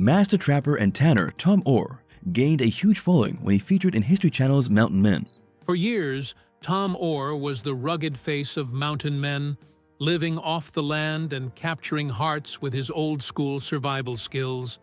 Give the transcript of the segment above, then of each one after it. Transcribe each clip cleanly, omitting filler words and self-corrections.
Master trapper and tanner Tom Oar gained a huge following when he featured in History Channel's Mountain Men. For years, Tom Oar was the rugged face of mountain men, living off the land and capturing hearts with his old-school survival skills.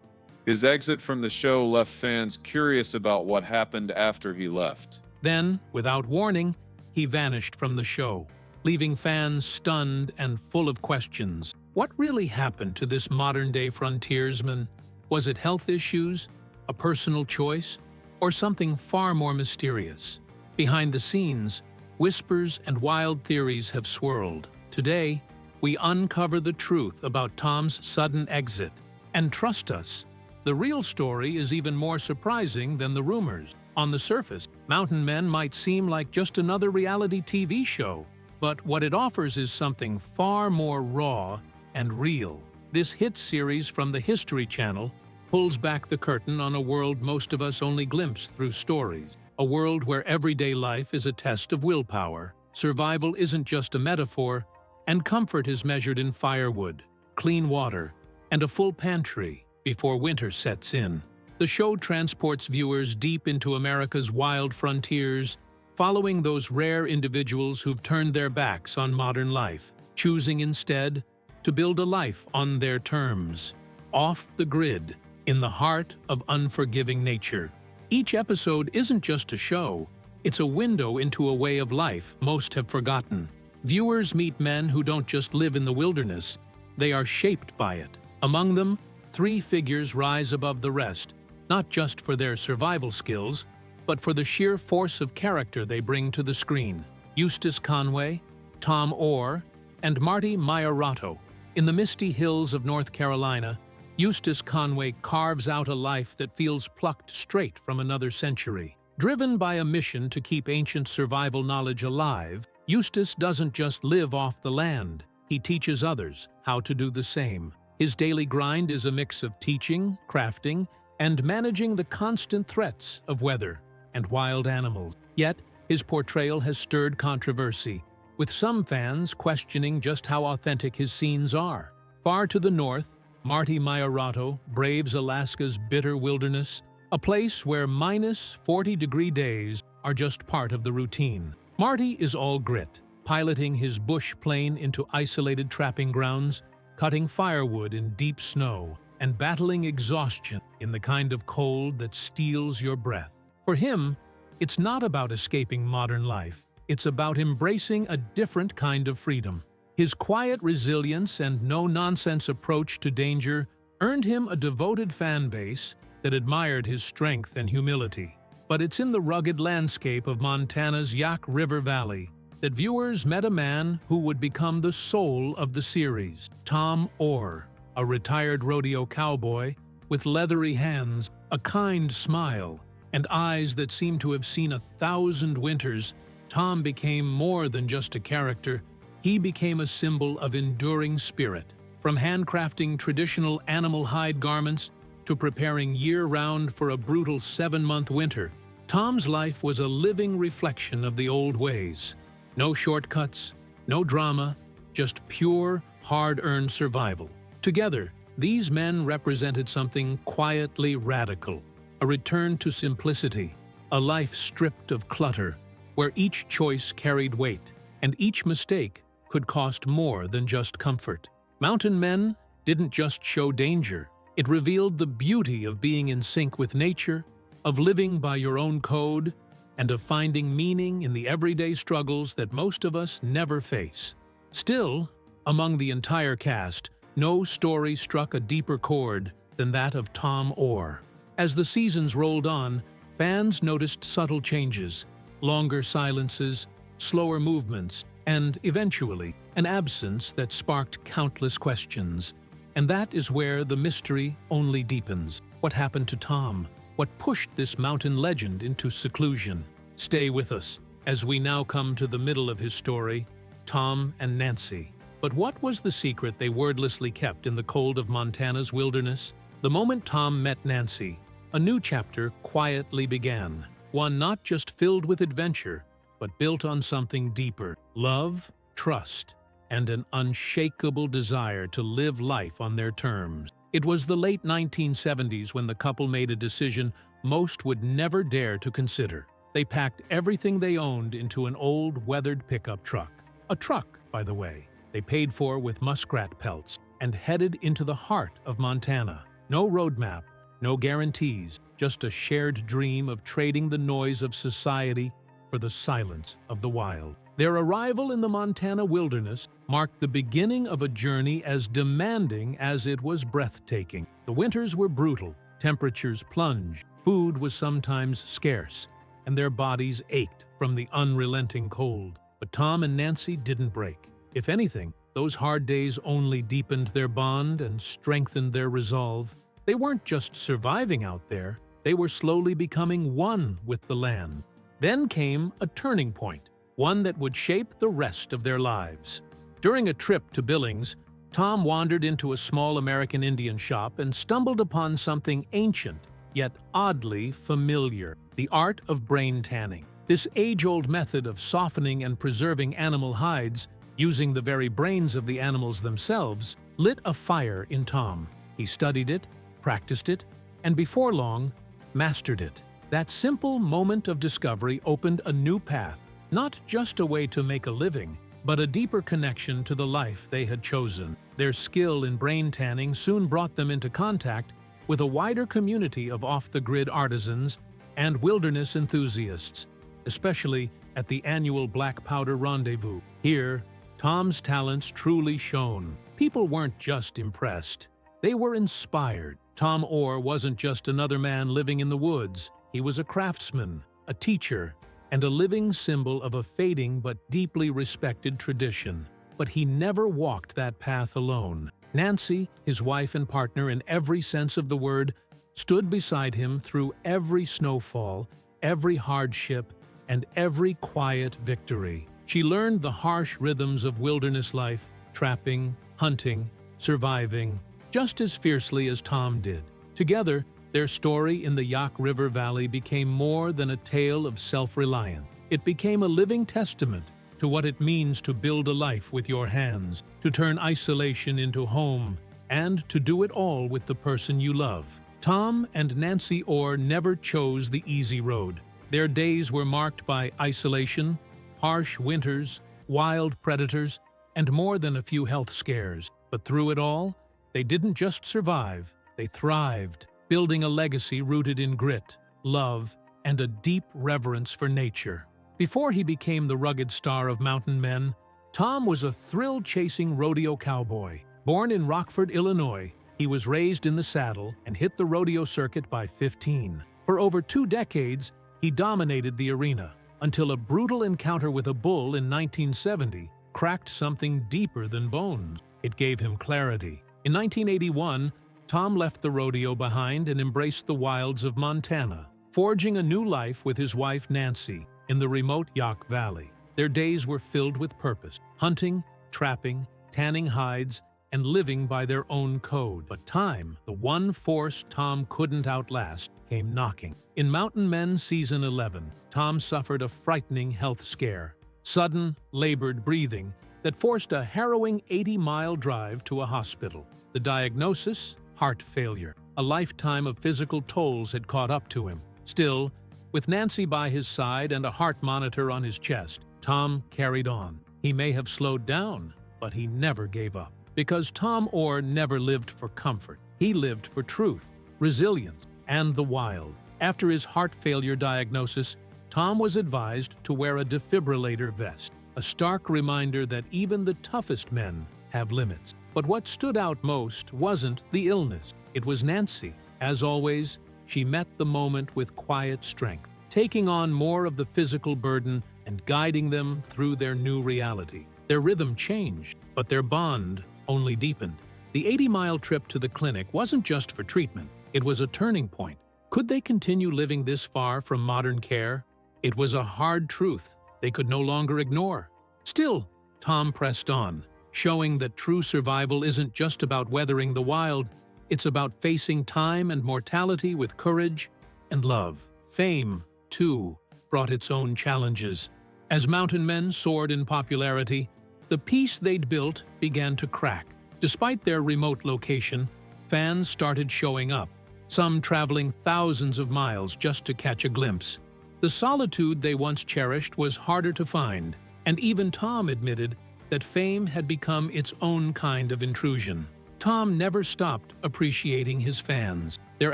His exit from the show left fans curious about what happened after he left. Then, without warning, he vanished from the show, leaving fans stunned and full of questions. What really happened to this modern-day frontiersman? Was it health issues, a personal choice, or something far more mysterious? Behind the scenes, whispers and wild theories have swirled. Today, we uncover the truth about Tom's sudden exit. And trust us, the real story is even more surprising than the rumors. On the surface, Mountain Men might seem like just another reality TV show, but what it offers is something far more raw and real. This hit series from the History Channel pulls back the curtain on a world most of us only glimpse through stories. A world where everyday life is a test of willpower, survival isn't just a metaphor, and comfort is measured in firewood, clean water, and a full pantry before winter sets in. The show transports viewers deep into America's wild frontiers, following those rare individuals who've turned their backs on modern life, choosing instead to build a life on their terms, off the grid, in the heart of unforgiving nature. Each episode isn't just a show, it's a window into a way of life most have forgotten. Viewers meet men who don't just live in the wilderness, they are shaped by it. Among them, 3 figures rise above the rest, not just for their survival skills, but for the sheer force of character they bring to the screen. Eustace Conway, Tom Oar, and Marty Maiorato. In the misty hills of North Carolina, Eustace Conway carves out a life that feels plucked straight from another century. Driven by a mission to keep ancient survival knowledge alive, Eustace doesn't just live off the land, he teaches others how to do the same. His daily grind is a mix of teaching, crafting, and managing the constant threats of weather and wild animals. Yet, his portrayal has stirred controversy, with some fans questioning just how authentic his scenes are. Far to the north, Marty Maiorato braves Alaska's bitter wilderness, a place where -40-degree days are just part of the routine. Marty is all grit, piloting his bush plane into isolated trapping grounds, cutting firewood in deep snow, and battling exhaustion in the kind of cold that steals your breath. For him, it's not about escaping modern life. It's about embracing a different kind of freedom. His quiet resilience and no-nonsense approach to danger earned him a devoted fan base that admired his strength and humility. But it's in the rugged landscape of Montana's Yak River Valley that viewers met a man who would become the soul of the series. Tom Oar, a retired rodeo cowboy with leathery hands, a kind smile, and eyes that seemed to have seen 1,000 winters. Tom became more than just a character. He became a symbol of enduring spirit. From handcrafting traditional animal hide garments to preparing year-round for a brutal 7-month winter, Tom's life was a living reflection of the old ways. No shortcuts, no drama, just pure, hard-earned survival. Together, these men represented something quietly radical, a return to simplicity, a life stripped of clutter, where each choice carried weight, and each mistake could cost more than just comfort. Mountain Men didn't just show danger, it revealed the beauty of being in sync with nature, of living by your own code, and of finding meaning in the everyday struggles that most of us never face. Still, among the entire cast, no story struck a deeper chord than that of Tom Oar. As the seasons rolled on, fans noticed subtle changes, longer silences, slower movements, and, eventually, an absence that sparked countless questions. And that is where the mystery only deepens. What happened to Tom? What pushed this mountain legend into seclusion? Stay with us, as we now come to the middle of his story, Tom and Nancy. But what was the secret they wordlessly kept in the cold of Montana's wilderness? The moment Tom met Nancy, a new chapter quietly began, one not just filled with adventure, but built on something deeper: love, trust, and an unshakable desire to live life on their terms. It was the late 1970s when the couple made a decision most would never dare to consider. They packed everything they owned into an old, weathered pickup truck. A truck, by the way, they paid for with muskrat pelts and headed into the heart of Montana. No roadmap, no guarantees, just a shared dream of trading the noise of society for the silence of the wild. Their arrival in the Montana wilderness marked the beginning of a journey as demanding as it was breathtaking. The winters were brutal, temperatures plunged, food was sometimes scarce, and their bodies ached from the unrelenting cold. But Tom and Nancy didn't break. If anything, those hard days only deepened their bond and strengthened their resolve. They weren't just surviving out there, they were slowly becoming one with the land. Then came a turning point, one that would shape the rest of their lives. During a trip to Billings, Tom wandered into a small American Indian shop and stumbled upon something ancient, yet oddly familiar: the art of brain tanning. This age-old method of softening and preserving animal hides, using the very brains of the animals themselves, lit a fire in Tom. He studied it, practiced it, and before long, mastered it. That simple moment of discovery opened a new path, not just a way to make a living, but a deeper connection to the life they had chosen. Their skill in brain tanning soon brought them into contact with a wider community of off-the-grid artisans and wilderness enthusiasts, especially at the annual Black Powder Rendezvous. Here, Tom's talents truly shone. People weren't just impressed, they were inspired. Tom Oar wasn't just another man living in the woods. He was a craftsman, a teacher, and a living symbol of a fading but deeply respected tradition. But he never walked that path alone. Nancy, his wife and partner in every sense of the word, stood beside him through every snowfall, every hardship, and every quiet victory. She learned the harsh rhythms of wilderness life, trapping, hunting, surviving, just as fiercely as Tom did. Together, their story in the Yak River Valley became more than a tale of self-reliance. It became a living testament to what it means to build a life with your hands, to turn isolation into home, and to do it all with the person you love. Tom and Nancy Oar never chose the easy road. Their days were marked by isolation, harsh winters, wild predators, and more than a few health scares. But through it all, they didn't just survive, they thrived, building a legacy rooted in grit, love, and a deep reverence for nature. Before he became the rugged star of mountain men, Tom was a thrill-chasing rodeo cowboy. Born in Rockford, Illinois, he was raised in the saddle and hit the rodeo circuit by 15. For over 2 decades, he dominated the arena, until a brutal encounter with a bull in 1970 cracked something deeper than bones. It gave him clarity. In 1981, Tom left the rodeo behind and embraced the wilds of Montana, forging a new life with his wife Nancy in the remote Yak Valley. Their days were filled with purpose: hunting, trapping, tanning hides, and living by their own code. But time, the one force Tom couldn't outlast, came knocking. In Mountain Men Season 11, Tom suffered a frightening health scare: sudden, labored breathing that forced a harrowing 80-mile drive to a hospital. The diagnosis? Heart failure. A lifetime of physical tolls had caught up to him. Still, with Nancy by his side and a heart monitor on his chest, Tom carried on. He may have slowed down, but he never gave up. Because Tom Oar never lived for comfort. He lived for truth, resilience, and the wild. After his heart failure diagnosis, Tom was advised to wear a defibrillator vest, a stark reminder that even the toughest men have limits. But what stood out most wasn't the illness. It was Nancy. As always, she met the moment with quiet strength, taking on more of the physical burden and guiding them through their new reality. Their rhythm changed, but their bond only deepened. The 80-mile trip to the clinic wasn't just for treatment. It was a turning point. Could they continue living this far from modern care? It was a hard truth they could no longer ignore. Still, Tom pressed on, showing that true survival isn't just about weathering the wild, it's about facing time and mortality with courage and love. Fame, too, brought its own challenges. As mountain men soared in popularity, the peace they'd built began to crack. Despite their remote location, fans started showing up, some traveling thousands of miles just to catch a glimpse. The solitude they once cherished was harder to find, and even Tom admitted that fame had become its own kind of intrusion. Tom never stopped appreciating his fans. Their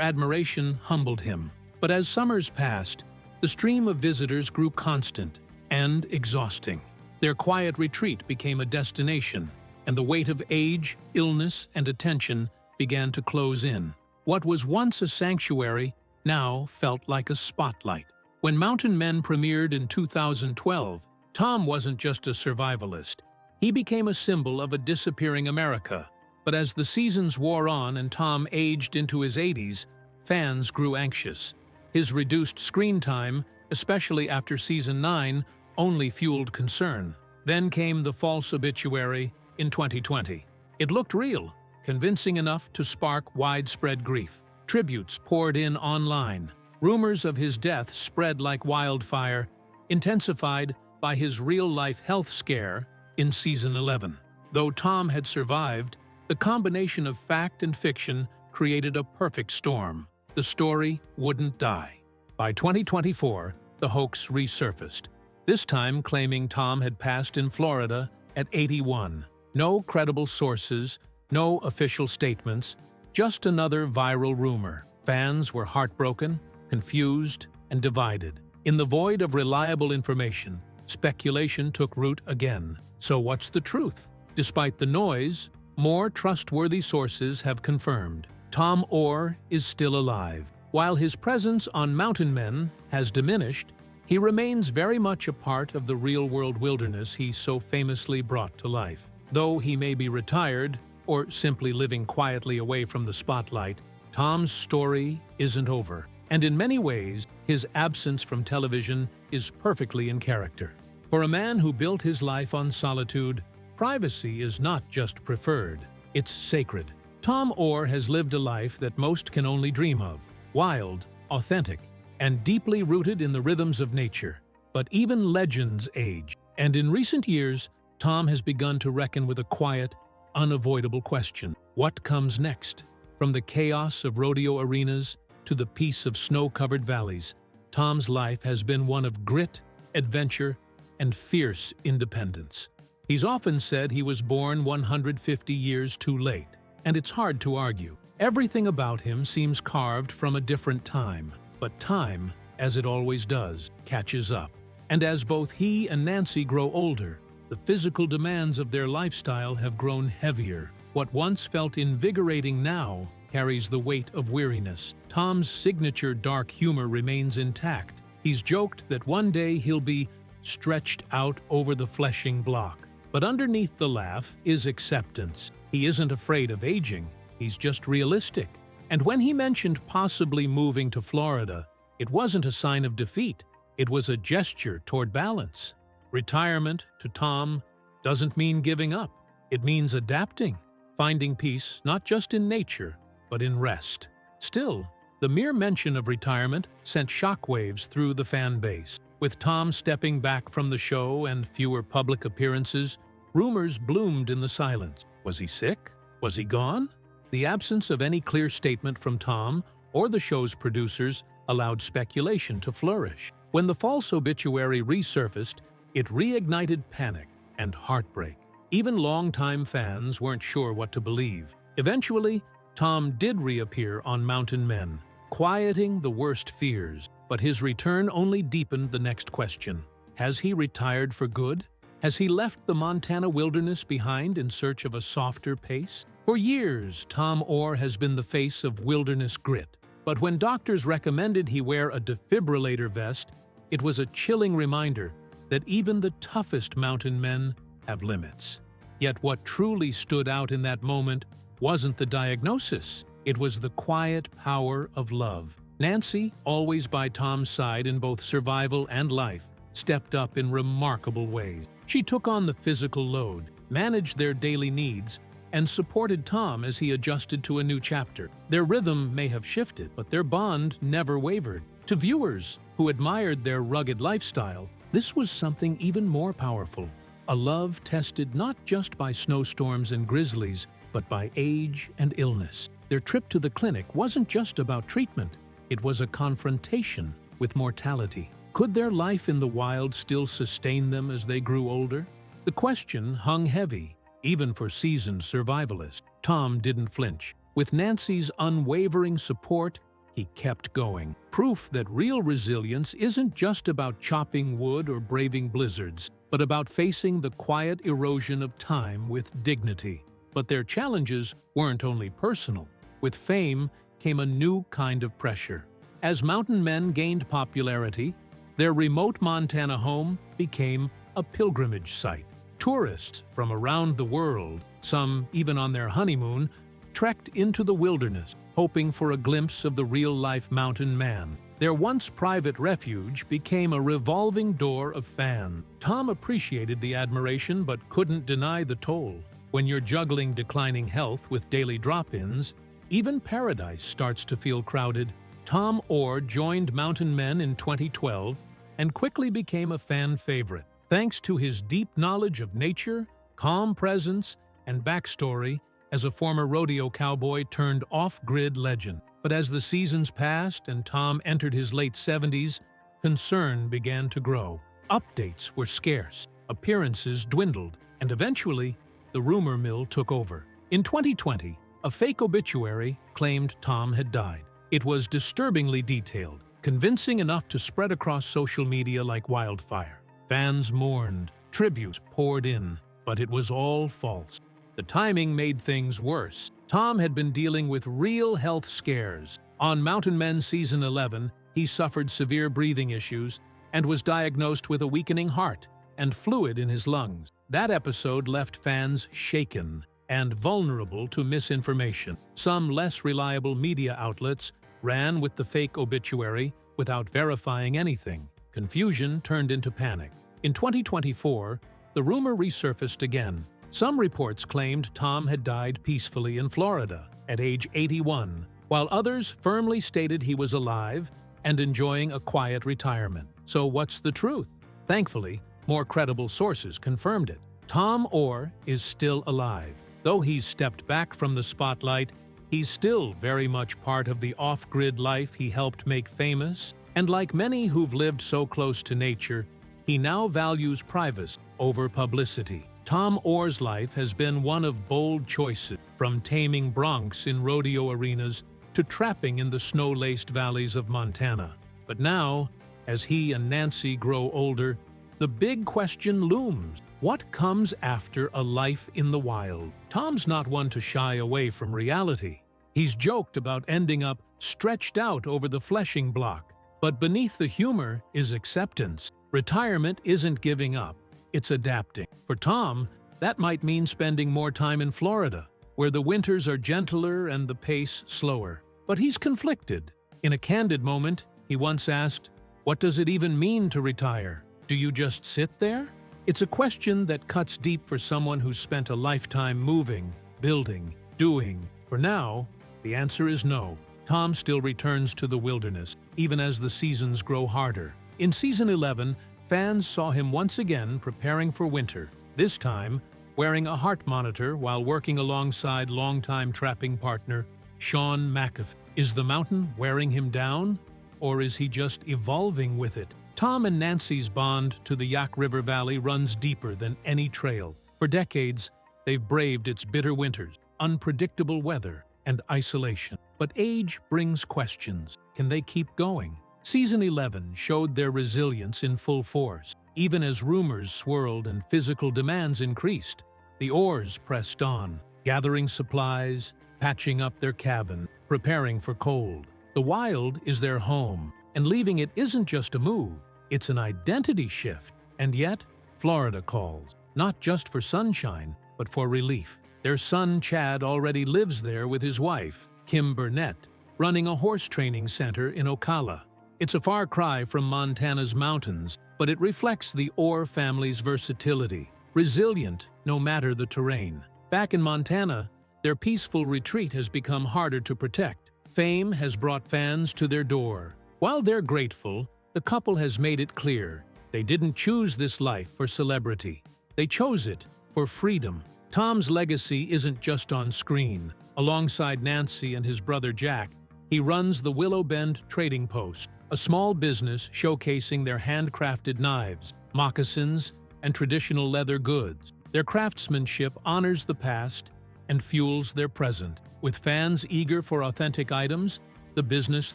admiration humbled him. But as summers passed, the stream of visitors grew constant and exhausting. Their quiet retreat became a destination, and the weight of age, illness, and attention began to close in. What was once a sanctuary now felt like a spotlight. When Mountain Men premiered in 2012, Tom wasn't just a survivalist. He became a symbol of a disappearing America. But as the seasons wore on and Tom aged into his 80s, fans grew anxious. His reduced screen time, especially after Season 9, only fueled concern. Then came the false obituary in 2020. It looked real, convincing enough to spark widespread grief. Tributes poured in online. Rumors of his death spread like wildfire, intensified by his real-life health scare in Season 11. Though Tom had survived, the combination of fact and fiction created a perfect storm. The story wouldn't die. By 2024, the hoax resurfaced, this time claiming Tom had passed in Florida at 81. No credible sources, no official statements, just another viral rumor. Fans were heartbroken, confused, and divided. In the void of reliable information, speculation took root again. So what's the truth? Despite the noise, more trustworthy sources have confirmed Tom Oar is still alive. While his presence on Mountain Men has diminished, he remains very much a part of the real-world wilderness he so famously brought to life. Though he may be retired or simply living quietly away from the spotlight, Tom's story isn't over. And in many ways, his absence from television is perfectly in character. For a man who built his life on solitude, privacy is not just preferred, it's sacred. Tom Oar has lived a life that most can only dream of. Wild, authentic, and deeply rooted in the rhythms of nature. But even legends age. And in recent years, Tom has begun to reckon with a quiet, unavoidable question. What comes next? From the chaos of rodeo arenas to the peace of snow-covered valleys, Tom's life has been one of grit, adventure, and fierce independence. He's often said he was born 150 years too late, and it's hard to argue. Everything about him seems carved from a different time, but time, as it always does, catches up. And as both he and Nancy grow older, the physical demands of their lifestyle have grown heavier. What once felt invigorating now carries the weight of weariness. Tom's signature dark humor remains intact. He's joked that one day he'll be stretched out over the fleshing block. But underneath the laugh is acceptance. He isn't afraid of aging, he's just realistic. And when he mentioned possibly moving to Florida, it wasn't a sign of defeat, it was a gesture toward balance. Retirement, to Tom, doesn't mean giving up. It means adapting, finding peace not just in nature, but in rest. Still, the mere mention of retirement sent shockwaves through the fan base. With Tom stepping back from the show and fewer public appearances, rumors bloomed in the silence. Was he sick? Was he gone? The absence of any clear statement from Tom or the show's producers allowed speculation to flourish. When the false obituary resurfaced, it reignited panic and heartbreak. Even longtime fans weren't sure what to believe. Eventually, Tom did reappear on Mountain Men, quieting the worst fears. But his return only deepened the next question. Has he retired for good? Has he left the Montana wilderness behind in search of a softer pace? For years, Tom Oar has been the face of wilderness grit. But when doctors recommended he wear a defibrillator vest, it was a chilling reminder that even the toughest mountain men have limits. Yet what truly stood out in that moment wasn't the diagnosis. It was the quiet power of love. Nancy, always by Tom's side in both survival and life, stepped up in remarkable ways. She took on the physical load, managed their daily needs, and supported Tom as he adjusted to a new chapter. Their rhythm may have shifted, but their bond never wavered. To viewers who admired their rugged lifestyle, this was something even more powerful. A love tested not just by snowstorms and grizzlies, but by age and illness. Their trip to the clinic wasn't just about treatment. It was a confrontation with mortality. Could their life in the wild still sustain them as they grew older? The question hung heavy, even for seasoned survivalists. Tom didn't flinch. With Nancy's unwavering support, he kept going. Proof that real resilience isn't just about chopping wood or braving blizzards, but about facing the quiet erosion of time with dignity. But their challenges weren't only personal. With fame came a new kind of pressure. As mountain men gained popularity, their remote Montana home became a pilgrimage site. Tourists from around the world, some even on their honeymoon, trekked into the wilderness, hoping for a glimpse of the real-life mountain man. Their once private refuge became a revolving door of fans. Tom appreciated the admiration but couldn't deny the toll. When you're juggling declining health with daily drop-ins, even paradise starts to feel crowded. Tom Oar joined Mountain Men in 2012 and quickly became a fan favorite. Thanks to his deep knowledge of nature, calm presence, and backstory as a former rodeo cowboy turned off-grid legend. But as the seasons passed and Tom entered his late 70s, concern began to grow. Updates were scarce, appearances dwindled, and eventually, the rumor mill took over. In 2020, a fake obituary claimed Tom had died. It was disturbingly detailed, convincing enough to spread across social media like wildfire. Fans mourned, tributes poured in, but it was all false. The timing made things worse. Tom had been dealing with real health scares. On Mountain Men Season 11, he suffered severe breathing issues and was diagnosed with a weakening heart and fluid in his lungs. That episode left fans shaken and vulnerable to misinformation. Some less reliable media outlets ran with the fake obituary without verifying anything. Confusion turned into panic. In 2024, the rumor resurfaced again. Some reports claimed Tom had died peacefully in Florida at age 81, while others firmly stated he was alive and enjoying a quiet retirement. So what's the truth? Thankfully, more credible sources confirmed it. Tom Oar is still alive. Though he's stepped back from the spotlight, he's still very much part of the off-grid life he helped make famous. And like many who've lived so close to nature, he now values privacy over publicity. Tom Oar's life has been one of bold choices, from taming broncs in rodeo arenas to trapping in the snow-laced valleys of Montana. But now, as he and Nancy grow older, the big question looms. What comes after a life in the wild? Tom's not one to shy away from reality. He's joked about ending up stretched out over the fleshing block. But beneath the humor is acceptance. Retirement isn't giving up, it's adapting. For Tom, that might mean spending more time in Florida, where the winters are gentler and the pace slower. But he's conflicted. In a candid moment, he once asked, "What does it even mean to retire? Do you just sit there?" It's a question that cuts deep for someone who's spent a lifetime moving, building, doing. For now, the answer is no. Tom still returns to the wilderness, even as the seasons grow harder. In Season 11, fans saw him once again preparing for winter, this time wearing a heart monitor while working alongside longtime trapping partner Sean McAfee. Is the mountain wearing him down, or is he just evolving with it? Tom and Nancy's bond to the Yak River Valley runs deeper than any trail. For decades, they've braved its bitter winters, unpredictable weather, and isolation. But age brings questions. Can they keep going? Season 11 showed their resilience in full force. Even as rumors swirled and physical demands increased, the Oars pressed on, gathering supplies, patching up their cabin, preparing for cold. The wild is their home, and leaving it isn't just a move, it's an identity shift. And yet, Florida calls, not just for sunshine, but for relief. Their son Chad already lives there with his wife, Kim Burnett, running a horse training center in Ocala. It's a far cry from Montana's mountains, but it reflects the Oar family's versatility, resilient no matter the terrain. Back in Montana, their peaceful retreat has become harder to protect. Fame has brought fans to their door. While they're grateful, the couple has made it clear they didn't choose this life for celebrity. They chose it for freedom. Tom's legacy isn't just on screen. Alongside Nancy and his brother Jack, he runs the Willow Bend Trading Post, a small business showcasing their handcrafted knives, moccasins, and traditional leather goods. Their craftsmanship honors the past and fuels their present. With fans eager for authentic items, the business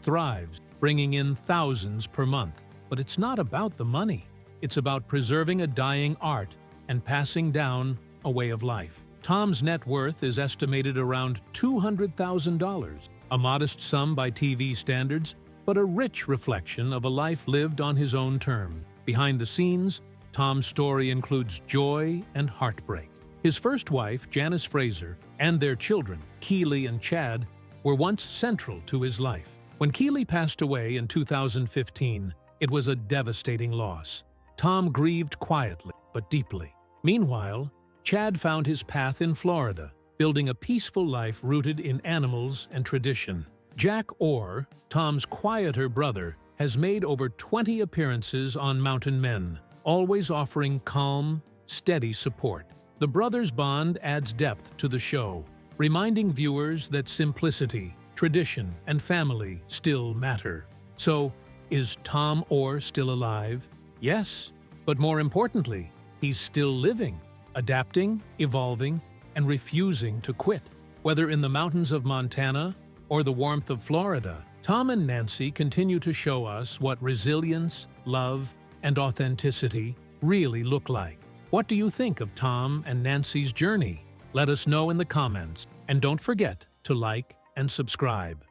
thrives, bringing in thousands per month. But it's not about the money. It's about preserving a dying art and passing down a way of life. Tom's net worth is estimated around $200,000, a modest sum by TV standards, but a rich reflection of a life lived on his own terms. Behind the scenes, Tom's story includes joy and heartbreak. His first wife, Janice Fraser, and their children, Keely and Chad, were once central to his life. When Keely passed away in 2015, it was a devastating loss. Tom grieved quietly but deeply. Meanwhile, Chad found his path in Florida, building a peaceful life rooted in animals and tradition. Jack Oar, Tom's quieter brother, has made over 20 appearances on Mountain Men, always offering calm, steady support. The brothers' bond adds depth to the show, reminding viewers that simplicity, tradition, and family still matter. So, is Tom Oar still alive? Yes, but more importantly, he's still living, adapting, evolving, and refusing to quit. Whether in the mountains of Montana or the warmth of Florida, Tom and Nancy continue to show us what resilience, love, and authenticity really look like. What do you think of Tom and Nancy's journey? Let us know in the comments, and don't forget to like and subscribe.